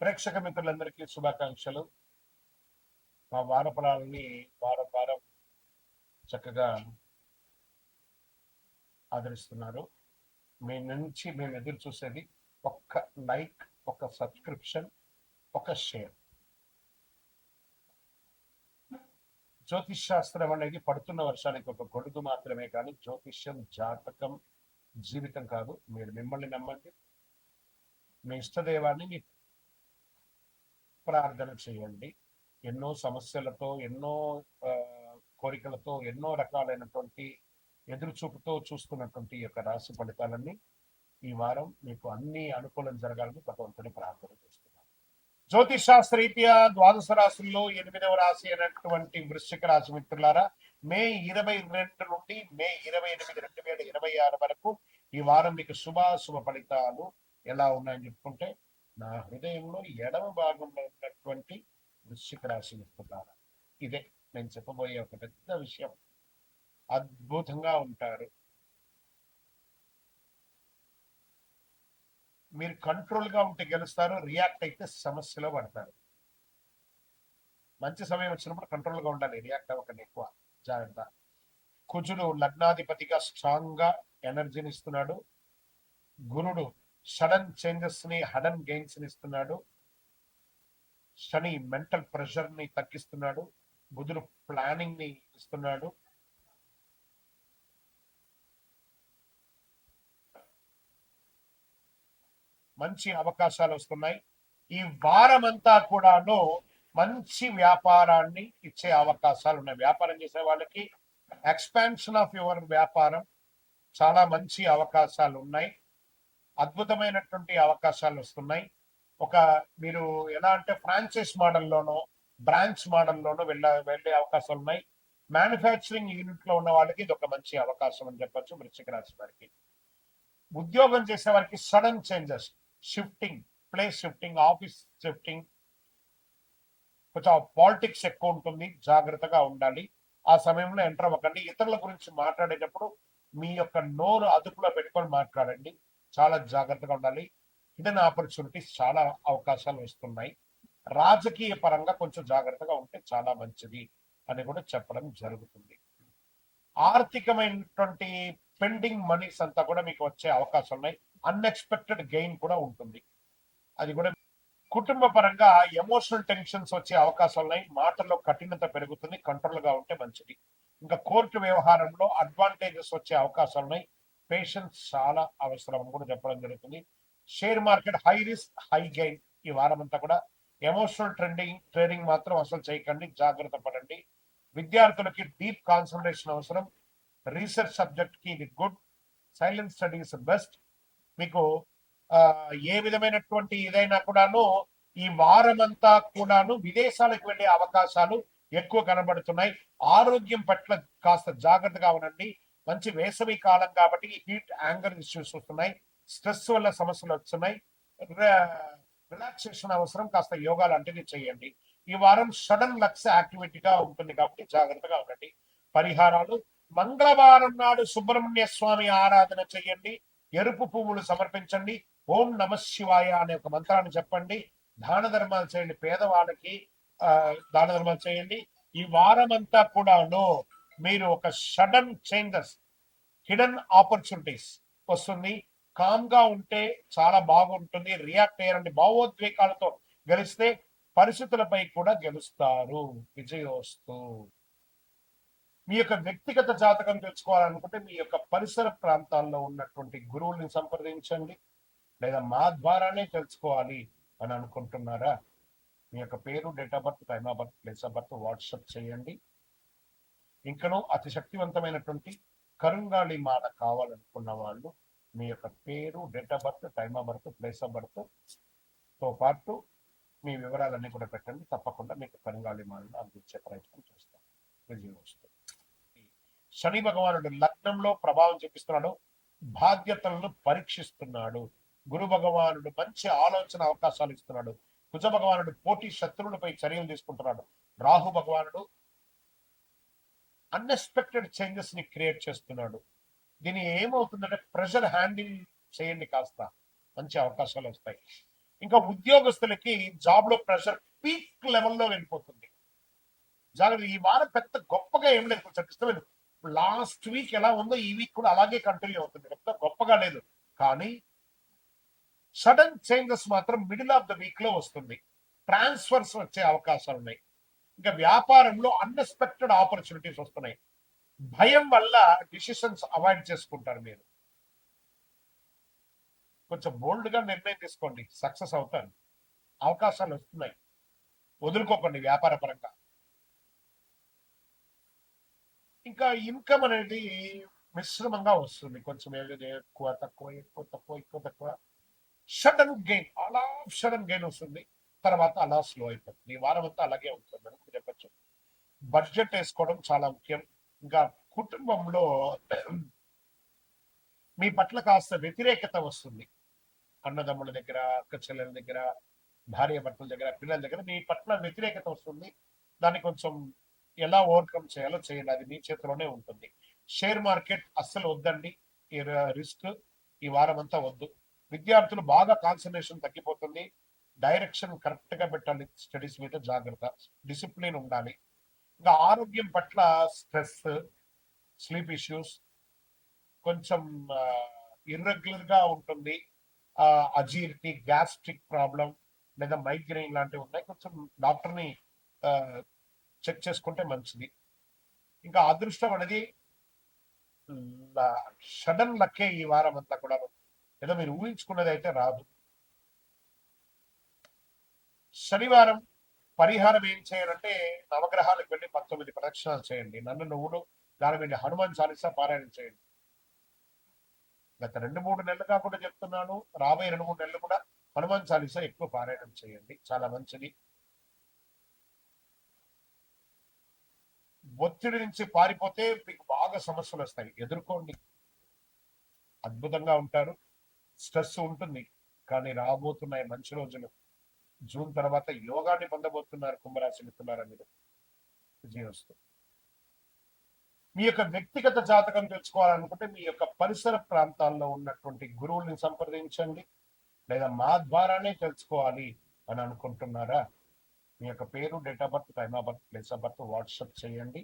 ప్రేక్షక మిత్రులందరికీ శుభాకాంక్షలు. మా వారఫలాలని వారం వారం చక్కగా ఆదరిస్తున్నారు. మీ నుంచి మేము ఎదురు చూసేది ఒక్క లైక్, ఒక సబ్స్క్రిప్షన్, ఒక షేర్. జ్యోతిష్ శాస్త్రం అనేది పడుతున్న వర్షానికి ఒక గొడుగు మాత్రమే, కానీ జ్యోతిష్యం జాతకం జీవితం కాదు. మీరు మిమ్మల్ని నమ్మండి, మీ ఇష్టదేవాన్ని ప్రార్థన చేయండి. ఎన్నో సమస్యలతో, ఎన్నో కోరికలతో, ఎన్నో రకాలైనటువంటి ఎదురుచూపుతో చూస్తున్నటువంటి యొక్క రాశి ఫలితాలన్నీ ఈ వారం మీకు అన్ని అనుకూలం జరగాలని భగవంతుని ప్రార్థన చేస్తున్నాను. జ్యోతిష్ శాస్త్రరీత్యా ద్వాదశ రాశుల్లో 8వ రాశి అయినటువంటి వృశ్చిక రాశి మిత్రులారా, మే 22 నుండి మే 28, 2026 వరకు ఈ వారం మీకు శుభ ఫలితాలు ఎలా ఉన్నాయని చెప్పుకుంటే, నా హృదయంలో ఎడమ భాగంలో ఉన్నటువంటి వృశ్చిక రాశి మిత్రులారా, ఇదే నేను చెప్పబోయే ఒక పెద్ద విషయం. అద్భుతంగా ఉంటారు. మీరు కంట్రోల్ గా ఉంటే గెలుస్తారు, రియాక్ట్ అయితే సమస్యలో పడతారు. మంచి సమయం వచ్చినప్పుడు కంట్రోల్ గా ఉండాలి, రియాక్ట్ అవ్వకండి ఎక్కువ, జాగ్రత్త. కుజుడు లగ్నాధిపతిగా స్ట్రాంగ్ గా ఎనర్జీని ఇస్తున్నాడు. గురుడు సడన్ చేంజెస్ ని, హడన్ గెయిన్స్ ని ఇస్తున్నాడు. శని మెంటల్ ప్రెషర్ ని తగ్గిస్తున్నాడు. బుధుడు ప్లానింగ్ ని ఇస్తున్నాడు. మంచి అవకాశాలు వస్తున్నాయి. ఈ వారమంతా కూడాను మంచి వ్యాపారాన్ని ఇచ్చే అవకాశాలు ఉన్నాయి. వ్యాపారం చేసే వాళ్ళకి ఎక్స్పాన్షన్ ఆఫ్ యువర్ వ్యాపారం చాలా మంచి అవకాశాలు ఉన్నాయి. అద్భుతమైనటువంటి అవకాశాలు వస్తున్నాయి. మీరు ఎలా అంటే ఫ్రాంచైజ్ మోడల్లోనో, బ్రాంచ్ మోడల్లోనో వెళ్ళే అవకాశాలు ఉన్నాయి. మ్యానుఫ్యాక్చరింగ్ యూనిట్ లో ఉన్న వాళ్ళకి ఇది ఒక మంచి అవకాశం అని చెప్పొచ్చు. వృశ్చిక రాశి వారికి, ఉద్యోగం చేసే వారికి sudden changes, shifting, place shifting, office shifting, కొంచెం పాలిటిక్స్ ఎక్కువ ఉంటుంది, జాగ్రత్తగా ఉండాలి. ఆ సమయంలో ఎంటర్ అవ్వకండి. ఇతరుల గురించి మాట్లాడేటప్పుడు మీ యొక్క నోరు అదుపులో పెట్టుకొని మాట్లాడండి, చాలా జాగ్రత్తగా ఉండాలి. హిడెన్ ఆపర్చునిటీస్ చాలా అవకాశాలు వస్తున్నాయి. రాజకీయ పరంగా కొంచెం జాగ్రత్తగా ఉంటే చాలా మంచిది అని కూడా చెప్పడం జరుగుతుంది. ఆర్థికమైనటువంటి పెండింగ్ మనీస్ అంతా కూడా మీకు వచ్చే అవకాశాలు ఉన్నాయి. అన్ఎక్స్పెక్టెడ్ గెయిన్ కూడా ఉంటుంది. అది కూడా కుటుంబ పరంగా ఎమోషనల్ టెన్షన్స్ వచ్చే అవకాశాలు ఉన్నాయి. మాటల్లో కఠినత పెరుగుతుంది, కంట్రోల్ గా ఉంటే మంచిది. ఇంకా కోర్టు వ్యవహారంలో అడ్వాంటేజెస్ వచ్చే అవకాశాలు ఉన్నాయి. పేషెన్స్ చాలా అవసరం అని కూడా చెప్పడం జరుగుతుంది. Share market high risk high gain ఈ వారం అంతా కూడా. ఎమోషనల్ ట్రేడింగ్ మాత్రం అసలు చేయకండి, జాగ్రత్త పడండి. విద్యార్థులకి డీప్ కాన్సన్ట్రేషన్ అవసరం. రీసెర్చ్ సబ్జెక్ట్ కి ఇది గుడ్. Silent studies best. మీకు ఏ విధమైనటువంటి ఇదైనా కూడాను ఈ వారమంతా కూడాను విదేశాలకు వెళ్లే అవకాశాలు ఎక్కువ కనబడుతున్నాయి. ఆరోగ్యం పట్ల కాస్త జాగ్రత్తగా ఉండండి. మంచి వేసవి కాలం కాబట్టి హీట్, యాంగర్ ఇష్యూస్ వస్తున్నాయి. స్ట్రెస్ వల్ల సమస్యలు వస్తున్నాయి. రిలాక్సేషన్ అవసరం, కాస్త యోగా లాంటివి చేయండి. ఈ వారం సడన్ లక్స్ యాక్టివిటీగా ఉంటుంది కాబట్టి జాగ్రత్తగా ఉండండి. పరిహారాలు: మంగళవారం నాడు సుబ్రహ్మణ్య స్వామి ఆరాధన చేయండి. ఎరుపు పువ్వులు సమర్పించండి. ఓం నమ శివాయ అనే ఒక మంత్రాన్ని చెప్పండి. దాన ధర్మాలు చేయండి. పేదవాళ్ళకి దాన ధర్మాలు చేయండి. ఈ వారం అంతా కూడాను మీరు ఒక సడన్ చేంజెస్, హిడెన్ ఆపర్చునిటీస్ వస్తుంది. కామ్ గా ఉంటే చాలా బాగుంటుంది. రియాక్ట్ అయ్యారండి. భావోద్వేగాలతో గెలిస్తే పరిస్థితులపై కూడా గెలుస్తారు. విజయోస్తు. మీ యొక్క వ్యక్తిగత జాతకం తెలుసుకోవాలనుకుంటే మీ యొక్క పరిసర ప్రాంతాల్లో ఉన్నటువంటి గురువుల్ని సంప్రదించండి, లేదా మా ద్వారానే తెలుసుకోవాలి అని అనుకుంటున్నారా? మీ యొక్క పేరు, date of birth, time of birth, place of birth WhatsApp చేయండి. ఇంకనూ అతి శక్తివంతమైనటువంటి కరుంగాళి మాల కావాలనుకున్న వాళ్ళు మీ యొక్క పేరు, date of birth, time of birth, place of birth తో పాటు మీ వివరాలన్నీ కూడా పెట్టండి. తప్పకుండా మీకు కరుంగాళి మాలను అందించే ప్రయత్నం చేస్తాం. విజయం వస్తుంది. శని భగవానుడు లగ్నంలో ప్రభావం చూపిస్తున్నాడు, బాధ్యతలను పరీక్షిస్తున్నాడు. గురు భగవానుడు మంచి ఆలోచన అవకాశాలు ఇస్తున్నాడు. కుజ భగవానుడు పోటీ శత్రువులపై చర్యలు తీసుకుంటున్నాడు. రాహు భగవానుడు అన్ఎక్స్పెక్టెడ్ చేంజెస్ ని క్రియేట్ చేస్తున్నాడు. దీని ఏమవుతుందంటే ప్రెషర్ హ్యాండిల్ చేయండి, కాస్త మంచి అవకాశాలు వస్తాయి. ఇంకా ఉద్యోగస్తులకి జాబ్ లో ప్రెషర్ పీక్ లెవెల్లో వెళ్ళిపోతుంది. జాగ్రత్త. ఈ వారం పెద్ద గొప్పగా ఏం లేదు, కొంచెం ఇష్టలేదు. లాస్ట్ వీక్ ఎలా ఉందో ఈ వీక్ కూడా అలాగే కంటిన్యూ అవుతుంది, పెద్ద గొప్పగా లేదు. కానీ సడన్ చేంజెస్ మాత్రం మిడిల్ ఆఫ్ ద వీక్ లో వస్తుంది. ట్రాన్స్ఫర్స్ వచ్చే అవకాశాలు ఉన్నాయి. ఇంకా వ్యాపారంలో అన్ఎక్స్పెక్టెడ్ ఆపర్చునిటీస్ వస్తున్నాయి. భయం వల్ల డిసిషన్స్ అవాయిడ్ చేసుకుంటారు మీరు. కొంచెం బోల్డ్ గా నిర్ణయం తీసుకోండి, సక్సెస్ అవుతారు. అవకాశాలు వస్తున్నాయి, వదులుకోకండి వ్యాపార పరంగా. ఇంకా ఇన్కమ్ అనేది మిశ్రమంగా వస్తుంది, కొంచెం ఎక్కువ తక్కువ ఎక్కువ తక్కువ ఎక్కువ తక్కువ. సడన్ గెయిన్, అలా సడన్ గెయిన్ వస్తుంది, తర్వాత అలా స్లో అయిపోతుంది. ఈ వారం అంతా అలాగే ఉంటుంది అని చెప్పచ్చు. బడ్జెట్ వేసుకోవడం చాలా ముఖ్యం. ఇంకా కుటుంబంలో మీ పట్ల కాస్త వ్యతిరేకత వస్తుంది. అన్నదమ్ముల దగ్గర, అక్క చెల్లెల దగ్గర, భార్య భర్తల దగ్గర, పిల్లల దగ్గర మీ పట్ల వ్యతిరేకత వస్తుంది. దాన్ని కొంచెం ఎలా ఓవర్కమ్ చేయాలో చేయాలి, అది మీ చేతిలోనే ఉంటుంది. షేర్ మార్కెట్ అస్సలు వద్దండి, ఈ రిస్క్ ఈ వారం అంతా వద్దు. విద్యార్థులు బాగా కాన్సన్ట్రేషన్ తగ్గిపోతుంది. డైరెక్షన్ కరెక్ట్ గా పెట్టాలి, స్టడీస్ మీద జాగ్రత్త, డిసిప్లిన్ ఉండాలి. ఇంకా ఆరోగ్యం పట్ల స్ట్రెస్, స్లీప్ ఇష్యూస్, కొంచెం ఇర్రెగ్యులర్ గా ఉంటుంది. అజీర్తి, గ్యాస్ట్రిక్ ప్రాబ్లం లేదా మైగ్రెయిన్ లాంటివి ఉన్నాయి. కొంచెం డాక్టర్ని చెక్ చేసుకుంటే మంచిది. ఇంకా అదృష్టం అనేది సడన్ లక్కే ఈ వారం అంతా కూడా, ఏదో మీరు ఊహించుకున్నది అయితే రాదు. శనివారం పరిహారం ఏం చేయాలంటే నవగ్రహాలకు వెళ్ళి 19 ప్రదక్షిణాలు చేయండి. నన్ను నువ్వులు దాని మీద హనుమాన్ చాలీసా పారాయణం చేయండి. గత 2-3 నెలలుగా కూడా చెప్తున్నాను, రాబోయే 2-3 నెలలు కూడా హనుమాన్ చాలీసా ఎక్కువ పారాయణం చేయండి, చాలా మంచిది. ఒత్తిడి నుంచి పారిపోతే మీకు బాగా సమస్యలు వస్తాయి, ఎదుర్కోండి, అద్భుతంగా ఉంటారు. స్ట్రెస్ ఉంటుంది, కానీ రాబోతున్నాయి మంచి రోజులు. జూన్ తర్వాత యోగాన్ని పొందబోతున్నారు కుంభరాశి మిత్రులారా మీరు. విజయం వస్తుంది. మీ యొక్క వ్యక్తిగత జాతకం తెలుసుకోవాలనుకుంటే మీ యొక్క పరిసర ప్రాంతాల్లో ఉన్నటువంటి గురువుల్ని సంప్రదించండి, లేదా మా ద్వారానే తెలుసుకోవాలి అని అనుకుంటున్నారా? మీ యొక్క పేరు, date of birth, time of birth, place of birth WhatsApp చేయండి.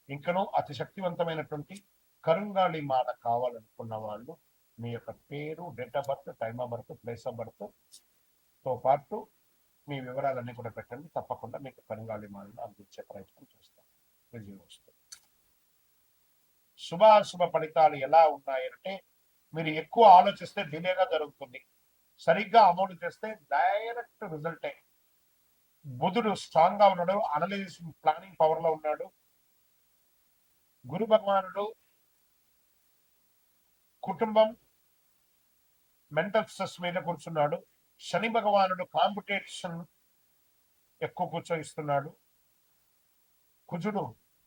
ఇంకనూ అతి శక్తివంతమైనటువంటి కరుంగాళి మాల కావాలనుకున్న వాళ్ళు మీ యొక్క పేరు, date of birth, time of birth, place of birth తో పాటు మీ వివరాలన్నీ కూడా పెట్టండి. తప్పకుండా మీకు కరుంగాళి మాలను అందించే ప్రయత్నం చేస్తాం. విజయం వస్తుంది. శుభాశుభ ఫలితాలు ఎలా ఉన్నాయంటే మీరు ఎక్కువ ఆలోచిస్తే డిలేగా జరుగుతుంది, సరిగ్గా అమలు చేస్తే డైరెక్ట్ రిజల్టే. బుధుడు స్ట్రాంగ్ గా ఉన్నాడు, అనలైజ్ ప్లానింగ్ పవర్ లో ఉన్నాడు. గురు భగవానుడు కుటుంబం, మెంటల్ స్ట్రెస్ మీద కూర్చున్నాడు. శని భగవానుడు కాంపిటీషన్ ఎక్కువ కూర్చోయిస్తున్నాడు. కుజుడు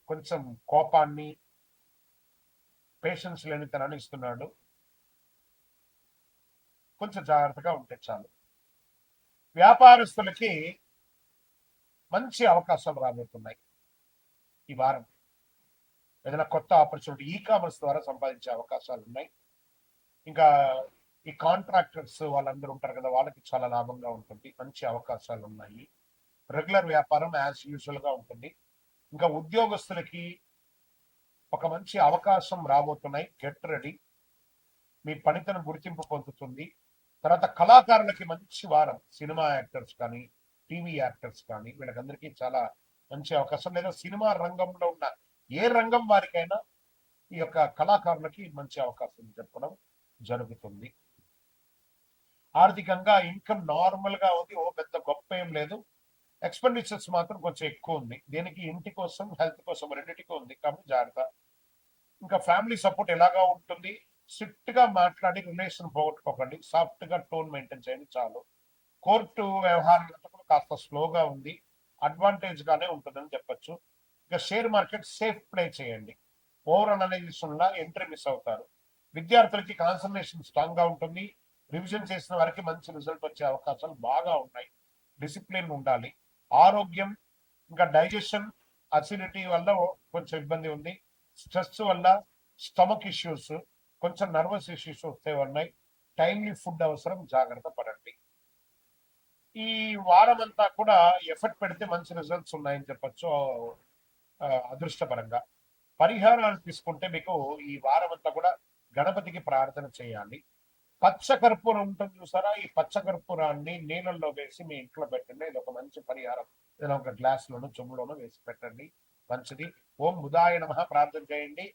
కొంచెం కోపాన్ని, పేషెన్స్ లేనితనాన్ని ఇస్తున్నాడు. కొంచెం జాగ్రత్తగా ఉంటే చాలు. వ్యాపారస్తులకి మంచి అవకాశాలు రాబోతున్నాయి ఈ వారం. ఏదైనా కొత్త ఆపర్చునిటీ ఈ కామర్స్ ద్వారా సంపాదించే అవకాశాలు ఉన్నాయి. ఇంకా ఈ కాంట్రాక్టర్స్ వాళ్ళందరూ ఉంటారు కదా, వాళ్ళకి చాలా లాభంగా ఉంటుంది, మంచి అవకాశాలు ఉన్నాయి. రెగ్యులర్ వ్యాపారం యాజ్ యూజువల్ గా ఉంటుంది. ఇంకా ఉద్యోగస్తులకి ఒక మంచి అవకాశం రాబోతున్నాయి, గెట్ రెడీ. మీ పనితనం గుర్తింపు పొందుతుంది. తర్వాత కళాకారులకి మంచి వారం, సినిమా యాక్టర్స్ కానీ, టీవీ యాక్టర్స్ కానీ, వీళ్ళకందరికీ చాలా మంచి అవకాశం. లేదా సినిమా రంగంలో ఉన్న ఏ రంగం వారికైనా ఈ యొక్క కళాకారులకి మంచి అవకాశం చెప్పడం జరుగుతుంది. ఆర్థికంగా ఇన్కమ్ నార్మల్ గా ఉంది, ఓ పెద్ద గొప్ప ఏం లేదు. ఎక్స్పెండిచర్స్ మాత్రం కొంచెం ఎక్కువ ఉంది, దేనికి ఇంటి కోసం, హెల్త్ కోసం, రెండింటికి ఉంది, కాబట్టి జాగ్రత్త. ఇంకా ఫ్యామిలీ సపోర్ట్ ఎలాగా ఉంటుంది, స్ట్రిక్ట్ గా మాట్లాడి రిలేషన్ పోగొట్టుకోకండి, సాఫ్ట్ గా టోన్ మెయింటైన్ చేయండి చాలు. కోర్టు వ్యవహారాలతో కూడా కాస్త స్లోగా ఉంది, అడ్వాంటేజ్ గానే ఉంటుందని చెప్పొచ్చు. ఇక షేర్ మార్కెట్ సేఫ్ ప్లే చేయండి, ఓవర్ అనలైజేషన్ లా ఎంట్రీ మిస్ అవుతారు. విద్యార్థులకి కాన్సన్ట్రేషన్ స్ట్రాంగ్ గా ఉంటుంది, రివిజన్ చేసిన వారికి మంచి రిజల్ట్ వచ్చే అవకాశాలు బాగా ఉన్నాయి. డిసిప్లిన్ ఉండాలి. ఆరోగ్యం, ఇంకా డైజెషన్, అసిడిటీ వల్ల కొంచెం ఇబ్బంది ఉంది. స్ట్రెస్ వల్ల స్టమక్ ఇష్యూస్, కొంచెం నర్వస్ ఇష్యూస్ వస్తే ఉన్నాయి. టైమ్లీ ఫుడ్ అవసరం, జాగ్రత్త పడండి. ఈ వారం అంతా కూడా ఎఫర్ట్ పెడితే మంచి రిజల్ట్స్ ఉన్నాయని చెప్పొచ్చు. అదృష్టపరంగా పరిహారాలు తీసుకుంటే మీకు ఈ వారం అంతా కూడా గణపతికి ప్రార్థన చేయాలి. పచ్చ కర్పూరం ఉంటుంది చూసారా, ఈ పచ్చ కర్పూరాన్ని నీళ్ళల్లో వేసి మీ ఇంట్లో పెట్టండి. ఇది ఒక మంచి పరిహారం. ఏదైనా ఒక గ్లాస్ లోను చెంబులోనూ వేసి పెట్టండి, మంచిది. ఓం బుధాయ నమః ప్రార్థన చేయండి.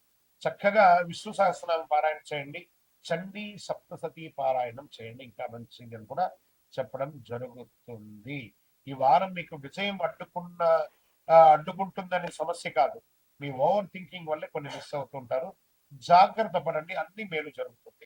చక్కగా విష్ణు సహస్రనామం పారాయణ చేయండి. చండీ సప్తసతి పారాయణం చేయండి, ఇంకా మంచిది అని కూడా చెప్పడం జరుగుతుంది. ఈ వారం మీకు విజయం అడ్డుకుంటుందనే సమస్య కాదు, మీ ఓవర్ థింకింగ్ వల్లే కొన్ని మిస్ అవుతుంటారు. జాగ్రత్త పడండి, అన్ని మేలు జరుగుతుంది.